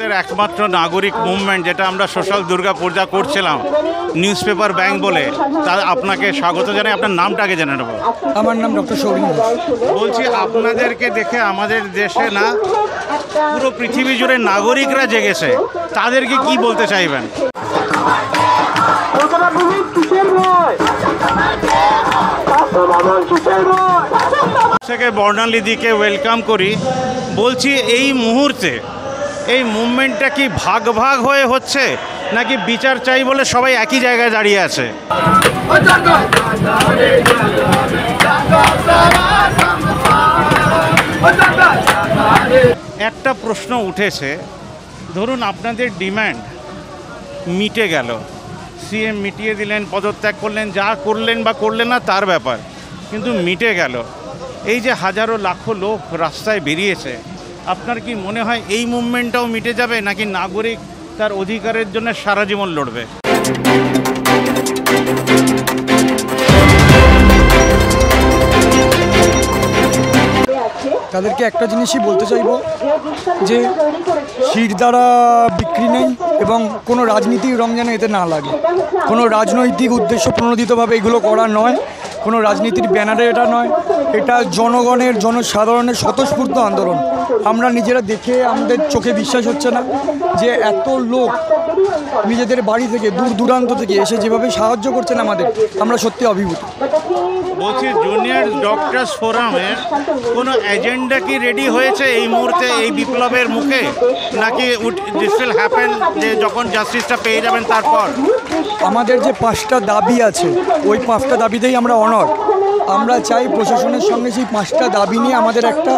একমাত্র নাগরিক মুভমেন্ট যেটা আমরা সোশ্যাল দুর্গাপূজা করছিলাম নিউজ পেপার ব্যাংক বলে, তা আপনাকে স্বাগত জানাই। আপনার নামটা আগে জেনে নেব। আমার নাম ডক্টর সৌরিন। বলছি, আপনাদেরকে দেখে আমাদের দেশে না পুরো পৃথিবী জুড়ে নাগরিকরা জেগেছে, তাদেরকে কি বলতে চাইবেন? থেকে বর্ণালীদিকে ওয়েলকাম করি। বলছি, এই মুহূর্তে এই মুভমেন্টটা কি ভাগ ভাগ হয়ে হচ্ছে, নাকি বিচার চাই বলে সবাই একই জায়গায় দাঁড়িয়ে আছে? একটা প্রশ্ন উঠেছে, ধরুন আপনাদের ডিম্যান্ড মিটে গেল, সিএম মিটিয়ে দিলেন, পদত্যাগ করলেন, যা করলেন বা করলেন না তার ব্যাপার, কিন্তু মিটে গেল। এই যে হাজারো লাখো লোক রাস্তায় বেরিয়েছে, আপনার কি মনে হয় এই মুভমেন্টটাও মিটে যাবে, নাকি নাগরিক তার অধিকারের জন্য সারা জীবন লড়বে? তাদেরকে একটা জিনিসই বলতে চাইব যে সিট দ্বারা বিক্রি নেই এবং কোনো রাজনীতির রং যেন এতে না লাগে। কোনো রাজনৈতিক উদ্দেশ্য প্রণোদিতভাবে এগুলো করা নয়, কোনো রাজনীতির ব্যানারে এটা নয়। এটা জনগণের, জনসাধারণের স্বতঃস্ফূর্ত আন্দোলন। আমরা নিজেরা দেখে আমাদের চোখে বিশ্বাস হচ্ছে না যে এত লোক নিজেদের বাড়ি থেকে দূর দূরান্ত থেকে এসে যেভাবে সাহায্য করছেন আমাদের, আমরা সত্যি অভিভূত। বলছি, জুনিয়র ডক্টরস ফোরামের কোনো এজেন্ডা কি রেডি হয়েছে এই মুহূর্তে এই বিপ্লবের মুখে, নাকি দিস উইল হ্যাপেন যে যখন জাস্টিসটা পেয়ে যাবেন তারপর? আমাদের যে 5টা দাবি আছে, ওই 5টা দাবিতেই আমরা অনড়। আমরা চাই প্রশাসনের সঙ্গে সেই 5টা দাবি নিয়ে আমাদের একটা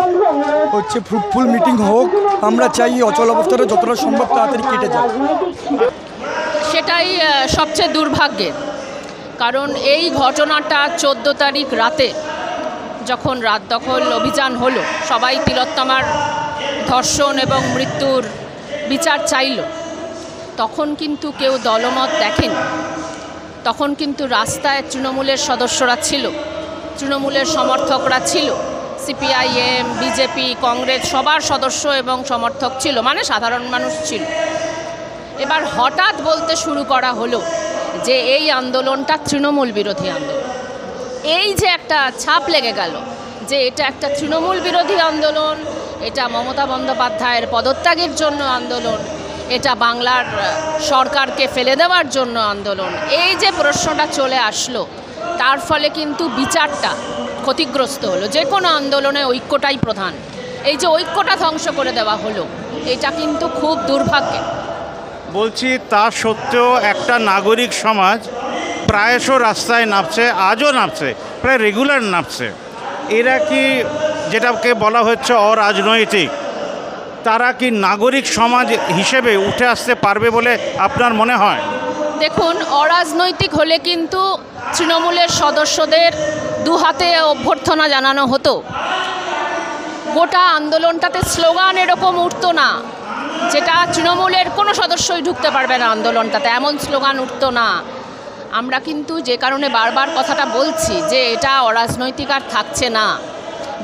ফ্রুটফুল মিটিং হোক। আমরা চাই অচল অবস্থাটা যতটা সম্ভব তাড়াতাড়ি কেটে যায়। সেটাই সবচেয়ে দুর্ভাগ্যের, কারণ এই ঘটনাটা 14 তারিখ রাতে যখন রাত দখল অভিযান হলো, সবাই তিলোত্তমার ধর্ষণ এবং মৃত্যুর বিচার চাইল, তখন কিন্তু কেউ দলমত দেখেনি। তখন কিন্তু রাস্তায় তৃণমূলের সদস্যরা ছিল, তৃণমূলের সমর্থকরা ছিল, সিপিআইএম, বিজেপি, কংগ্রেস সবার সদস্য এবং সমর্থক ছিল, মানে সাধারণ মানুষ ছিল। এবার হঠাৎ বলতে শুরু করা হলো যে এই আন্দোলনটা তৃণমূল বিরোধী আন্দোলন। এই যে একটা ছাপ লেগে গেল যে এটা একটা তৃণমূল বিরোধী আন্দোলন, এটা মমতা বন্দ্যোপাধ্যায়ের পদত্যাগের জন্য আন্দোলন, এটা বাংলার সরকারকে ফেলে দেওয়ার জন্য আন্দোলন, এই যে প্রশ্নটা চলে আসলো, তার ফলে কিন্তু বিচারটা ক্ষতিগ্রস্ত হলো। যে কোনো আন্দোলনে ঐক্যটাই প্রধান। এই যে ঐক্যটা ধ্বংস করে দেওয়া হলো, এটা কিন্তু খুব দুর্ভাগ্যের। বলছি, তা সত্ত্বেও একটা নাগরিক সমাজ প্রায়শ রাস্তায় নামছে, আজও নামছে, প্রায় রেগুলার নামছে। এরা কি, যেটাকে বলা হচ্ছে অরাজনৈতিক, তারা কি নাগরিক সমাজ হিসেবে উঠে আসতে পারবে বলে আপনার মনে হয়? দেখুন, অরাজনৈতিক হলে কিন্তু তৃণমূলের সদস্যদের দুহাতে অভ্যর্থনা জানানো হতো। গোটা আন্দোলনটাতে স্লোগান এরকম উঠতো না যেটা তৃণমূলের কোনো সদস্যই ঢুকতে পারবে না আন্দোলনটাতে, এমন স্লোগান উঠতো না। আমরা কিন্তু যে কারণে বারবার কথাটা বলছি যে এটা অরাজনৈতিক আর থাকছে না।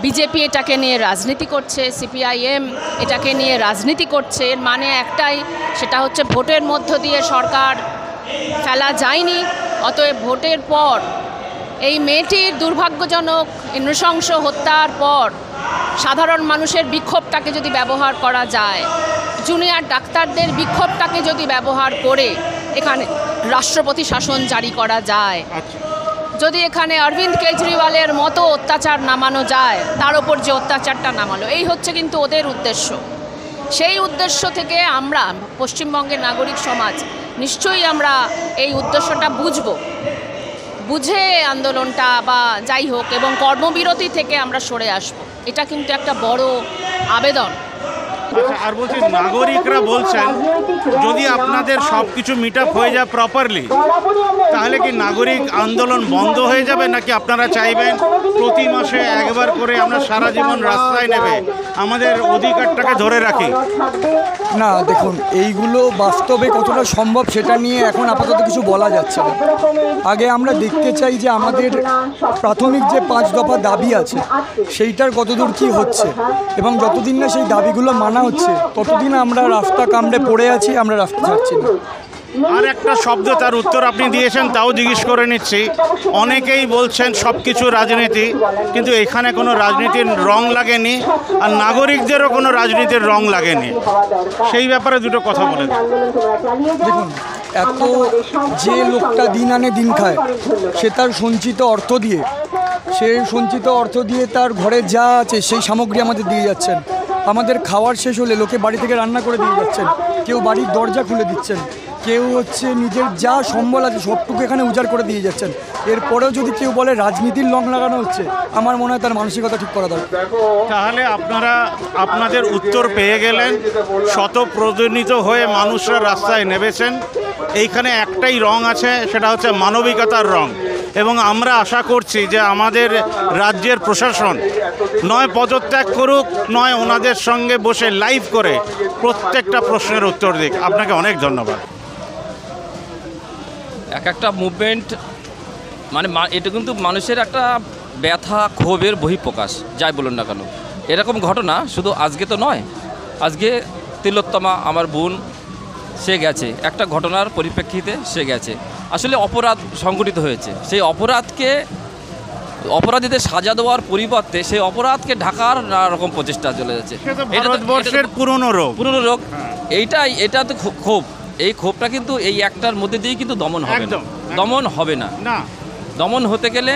বিজেপি এটাকে নিয়ে রাজনীতি করছে, সিপিআইএম এটাকে নিয়ে রাজনীতি করছে। এর মানে একটাই, সেটা হচ্ছে ভোটের মধ্য দিয়ে সরকার ফেলা যায়নি, অতএব ভোটের পর এই মেয়েটির দুর্ভাগ্যজনক নৃশংস হত্যার পর সাধারণ মানুষের বিক্ষোভটাকে যদি ব্যবহার করা যায়, জুনিয়র ডাক্তারদের বিক্ষোভটাকে যদি ব্যবহার করে এখানে রাষ্ট্রপতি শাসন জারি করা যায়, যদি এখানে অরবিন্দ কেজরিওয়ালের মতো অত্যাচার নামানো যায়, তার ওপর যে অত্যাচারটা নামালো, এই হচ্ছে কিন্তু ওদের উদ্দেশ্য। সেই উদ্দেশ্য থেকে আমরা পশ্চিমবঙ্গের নাগরিক সমাজ নিশ্চয়ই আমরা এই উদ্দেশ্যটা বুঝে আন্দোলনটা বা যাই হোক এবং কর্মবিরতি থেকে আমরা সরে আসব। এটা কিন্তু একটা বড় আবেদন। আর বলছি, নাগরিকরা বলছেন যদি আপনাদের সব কিছু মিট আপ হয়ে যায় প্রপারলি, তাহলে কি নাগরিক আন্দোলন বন্ধ হয়ে যাবে, নাকি আপনারা চাইবেন প্রতি মাসে একবার করে আমরা সারা জীবন রাস্তায় নেবে আমাদের অধিকারটাকে ধরে রাখি? না, দেখুন, এইগুলো বাস্তবে কতটা সম্ভব সেটা নিয়ে এখন আপাতত কিছু বলা যাচ্ছে না। আগে আমরা দেখতে চাই যে আমাদের প্রাথমিক যে 5 দফা দাবি আছে সেইটার কতদূর কী হচ্ছে, এবং যতদিন না সেই দাবিগুলো মানা না হচ্ছে ততদিন আমরা রাস্তা কামড়ে পড়ে আছি, আমরা রাস্তা ছাড়ছি না। আর একটা শব্দ তার উত্তর আপনি দিয়েছেন, তাও জিজ্ঞেস করে নিচ্ছি। অনেকেই বলছেন সব কিছু রাজনীতি, কিন্তু এখানে কোনো রাজনীতির রং লাগেনি, আর নাগরিকদেরও কোনো রাজনীতির রং লাগেনি। সেই ব্যাপারে দুটো কথা বলে দিন। দেখুন, এত যে লোকটা দিন আনে দিন খায়, সে তার সঞ্চিত অর্থ দিয়ে তার ঘরে যা আছে সেই সামগ্রী আমাদের দিয়ে যাচ্ছেন। আমাদের খাওয়ার শেষ হলে লোকে বাড়ি থেকে রান্না করে দিয়ে যাচ্ছেন, কেউ বাড়ির দরজা খুলে দিচ্ছেন, কেউ নিজের যা সম্বল আছে সবটুকু এখানে উজাড় করে দিয়ে যাচ্ছেন। এরপরেও যদি কেউ বলে রাজনীতির রং লাগানো হচ্ছে, আমার মনে হয় তার মানসিকতা ঠিক করা দরকার। তাহলে আপনারা আপনাদের উত্তর পেয়ে গেলেন, শতপ্রণোদিত হয়ে মানুষরা রাস্তায় নেমেছেন। এইখানে একটাই রং আছে, সেটা হচ্ছে মানবিকতার রং। এবং আমরা আশা করছি যে আমাদের রাজ্যের প্রশাসন নয় পদত্যাগ করুক, নয় ওনাদের সঙ্গে বসে লাইভ করে প্রত্যেকটা প্রশ্নের উত্তর দিক। আপনাকে অনেক ধন্যবাদ। একটা মুভমেন্ট মানে এটা কিন্তু মানুষের একটা ব্যথা ক্ষোভের বহিঃপ্রকাশ, যাই বলুন না কেন। এরকম ঘটনা শুধু আজকে তো নয়, আজকে তিলোত্তমা আমার বোন, সে গেছে একটা ঘটনার পরিপ্রেক্ষিতে, সে গেছে। আসলে অপরাধ সংঘটিত হয়েছে, সেই অপরাধীদের সাজা দেওয়ার পরিবর্তে সেই অপরাধকে ঢাকার নানা রকম প্রচেষ্টা চলে যাচ্ছে। ভারতবর্ষের পুরনো রোগ। এটা তো ক্ষোভ, এই ক্ষোভটা কিন্তু এই একটার মধ্যে দিয়েই কিন্তু দমন হবে না। দমন হতে গেলে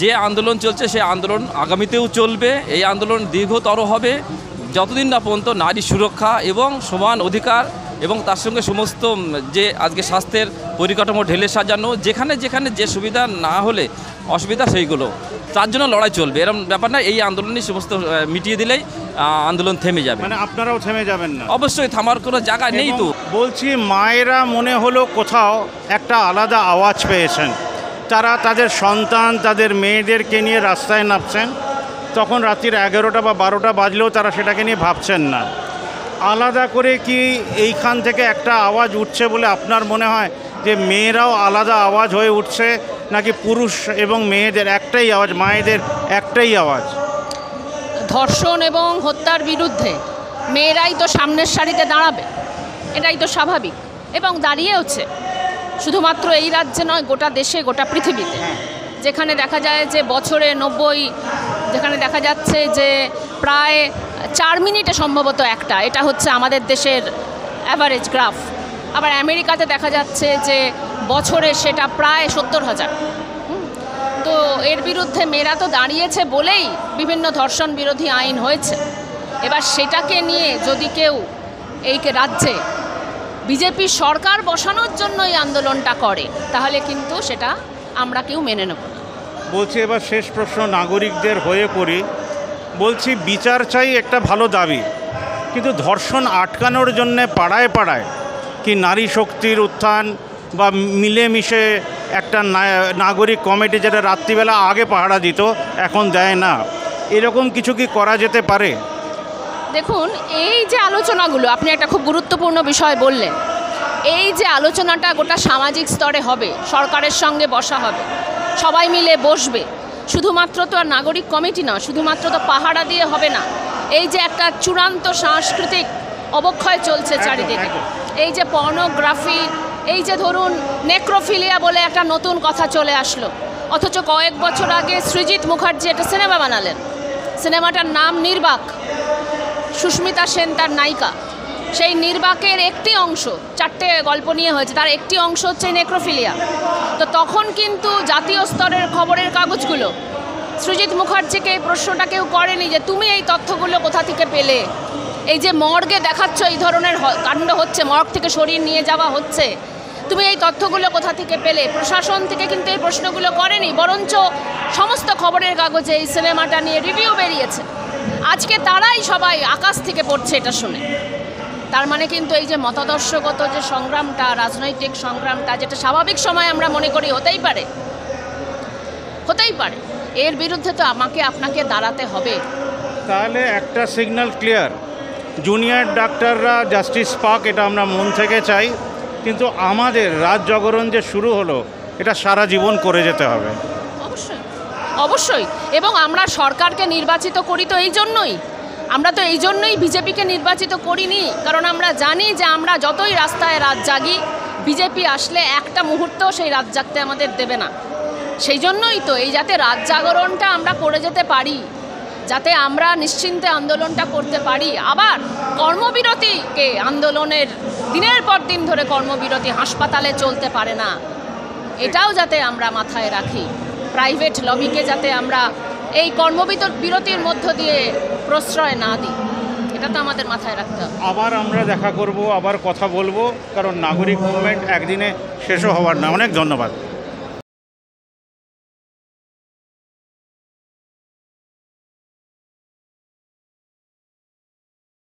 যে আন্দোলন চলছে সেই আন্দোলন আগামীতেও চলবে। এই আন্দোলন দীর্ঘতর হবে যতদিন না পর্যন্ত নারী সুরক্ষা এবং সমান অধিকার এবং তার সঙ্গে সমস্ত যে আজকে স্বাস্থ্যের পরিকাঠামো ঢেলে সাজানো, যেখানে যেখানে যে সুবিধা না হলে অসুবিধা সেইগুলো, তার জন্য লড়াই চলবে। এরকম ব্যাপার না এই আন্দোলনই সমস্ত মিটিয়ে দিলেই আন্দোলন থেমে যাবে। মানে আপনারাও থেমে যাবেন না? অবশ্যই, থামার কোনো জায়গা নেই। তো বলছি, মায়েরা মনে হলো কোথাও একটা আলাদা আওয়াজ পেয়েছেন। তারা তাদের সন্তান, তাদের মেয়েদেরকে নিয়ে রাস্তায় নামছেন। তখন রাত্রির 11টা বা 12টা বাজলেও তারা সেটাকে নিয়ে ভাবছেন না। আলাদা করে কি এইখান থেকে একটা আওয়াজ উঠছে বলে আপনার মনে হয় যে মেয়েরাও আলাদা আওয়াজ হয়ে উঠছে, নাকি পুরুষ এবং মেয়েদের একটাই আওয়াজ, মায়েদের একটাই আওয়াজ? ধর্ষণ এবং হত্যার বিরুদ্ধে মেয়েরাই তো সামনের সারিতে দাঁড়াবে, এটাই তো স্বাভাবিক, এবং দাঁড়িয়েওছে। শুধুমাত্র এই রাজ্যে নয়, গোটা দেশে, গোটা পৃথিবীতে। যেখানে দেখা যায় যে বছরে 90, যেখানে দেখা যাচ্ছে যে প্রায় 4 মিনিটে সম্ভবত একটা, এটা হচ্ছে আমাদের দেশের অ্যাভারেজ গ্রাফ। আবার আমেরিকাতে দেখা যাচ্ছে যে বছরে সেটা প্রায় 70,000। তো এর বিরুদ্ধে মেয়েরা তো দাঁড়িয়েছে বলেই বিভিন্ন ধর্ষণ বিরোধী আইন হয়েছে। এবার সেটাকে নিয়ে যদি কেউ এই রাজ্যে বিজেপি সরকার বসানোর জন্য এই আন্দোলনটা করে, তাহলে কিন্তু সেটা আমরা কেউ মেনে নেব না। বলছি, এবার শেষ প্রশ্ন নাগরিকদের হয়ে করি। বলছি, বিচার চাই, একটা ভালো দাবি, কিন্তু ধর্ষণ আটকানোর জন্যে পাড়ায় পাড়ায় কি নারী শক্তির উত্থান বা মিলেমিশে একটা নাগরিক কমিটি, যেটা রাত্রিবেলা আগে পাহারা দিত এখন দেয় না, এরকম কিছু কি করা যেতে পারে? দেখুন, এই যে আলোচনাগুলো, আপনি একটা খুব গুরুত্বপূর্ণ বিষয় বললেন। এই যে আলোচনাটা গোটা সামাজিক স্তরে হবে, সরকারের সঙ্গে বসা হবে, সবাই মিলে বসবে। শুধুমাত্র তো আর নাগরিক কমিটি না, শুধুমাত্র তো পাহারা দিয়ে হবে না। এই যে একটা চূড়ান্ত সাংস্কৃতিক অবক্ষয় চলছে চারিদিকে, এই যে পর্নোগ্রাফি, এই যে ধরুন নেক্রোফিলিয়া বলে একটা নতুন কথা চলে আসলো, অথচ কয়েক বছর আগে সৃজিত মুখার্জি একটা সিনেমা বানালেন। সিনেমাটার নাম নির্বাক, সুস্মিতা সেন তার নায়িকা। সেই নির্বাকের একটি অংশ, 4টে গল্প নিয়ে হয়েছে, তার একটি অংশ হচ্ছে নেক্রোফিলিয়া। তো তখন কিন্তু জাতীয় স্তরের খবরের কাগজগুলো সৃজিত মুখার্জিকে এই প্রশ্নটা কেউ করেনি যে তুমি এই তথ্যগুলো কোথা থেকে পেলে। এই যে মর্গে দেখাচ্ছ এই ধরনের কাণ্ড হচ্ছে, মর্গ থেকে শরীর নিয়ে যাওয়া হচ্ছে, তুমি এই তথ্যগুলো কোথা থেকে পেলে? প্রশাসন থেকে কিন্তু এই প্রশ্নগুলো করেনি, বরঞ্চ সমস্ত খবরের কাগজে এই সিনেমাটা নিয়ে রিভিউ বেরিয়েছে। আজকে তারাই সবাই আকাশ থেকে পড়ছে এটা শুনে। তার মানে কিন্তু এই যে মতাদর্শগত যে সংগ্রামটা, রাজনৈতিক সংগ্রামটা, যেটা স্বাভাবিক সময় আমরা মনে করি হতেই পারে, এর বিরুদ্ধে তো আমাকে আপনাকে দাঁড়াতে হবে। তাহলে একটা সিগন্যাল ক্লিয়ার, জুনিয়র ডাক্তাররা জাস্টিস পাক, এটা আমরা মন থেকে চাই, কিন্তু আমাদের রাত জাগরণ যে শুরু হলো, এটা সারা জীবন করে যেতে হবে। অবশ্যই, এবং আমরা সরকারকে নির্বাচিত করি তো এই জন্যই। আমরা তো এই জন্যই বিজেপিকে নির্বাচিত করিনি, কারণ আমরা জানি যে আমরা যতই রাস্তায় রাত জাগি, বিজেপি আসলে একটা মুহূর্ত সেই রাত জাগতে আমাদের দেবে না। সেই জন্যই তো এই যাতে রাত জাগরণটা আমরা করে যেতে পারি, যাতে আমরা নিশ্চিন্তে আন্দোলনটা করতে পারি। আবার কর্মবিরতিকে, আন্দোলনের দিনের পর দিন ধরে কর্মবিরতি হাসপাতালে চলতে পারে না, এটাও যাতে আমরা মাথায় রাখি। প্রাইভেট লবিকে যাতে আমরা এই কর্মবিরতির মধ্য দিয়ে প্রশ্রয় না দিই, এটা তো আমাদের মাথায় রাখতে হবে। আবার আমরা দেখা করব, আবার কথা বলবো, কারণ নাগরিক মুভমেন্ট একদিনে শেষও হওয়ার না। অনেক ধন্যবাদ।